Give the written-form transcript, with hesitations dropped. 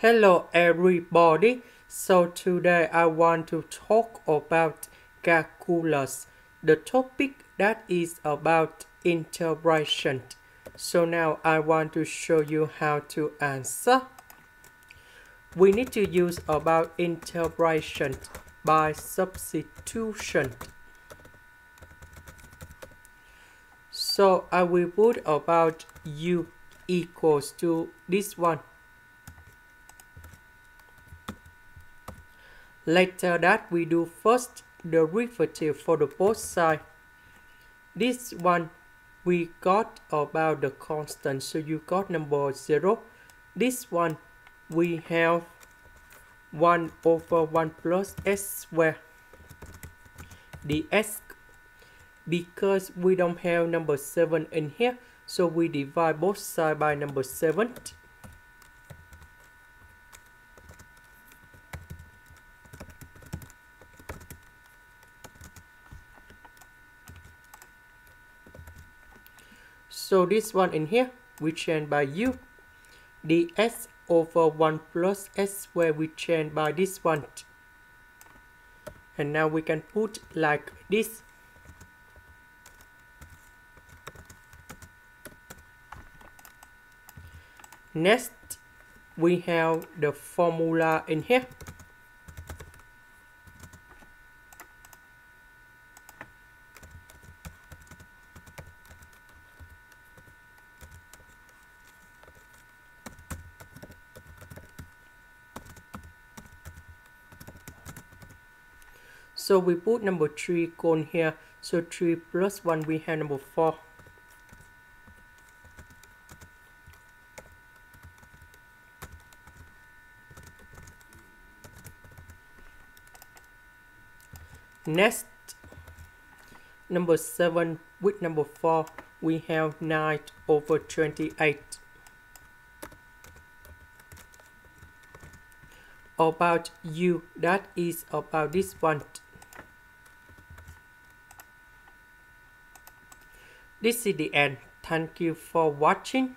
Hello everybody, so today I want to talk about calculus, the topic that is about integration. So now I want to show you how to answer. We need to use about integration by substitution. So I will put about u equals to this one. Later that we do first derivative for the both sides. This one we got about the constant, so you got number 0. This one we have 1 over 1 plus s squared dx. Because we don't have number 7 in here, so we divide both sides by number 7. So this one in here, we change by u. ds over 1 plus s squared, we change by this one. And now we can put like this. Next, we have the formula in here. So we put number 3 cone here. So 3 plus 1, we have number 4. Next, number 7 with number 4, we have 9 over 28. About u, that is about this one. This is the end. Thank you for watching.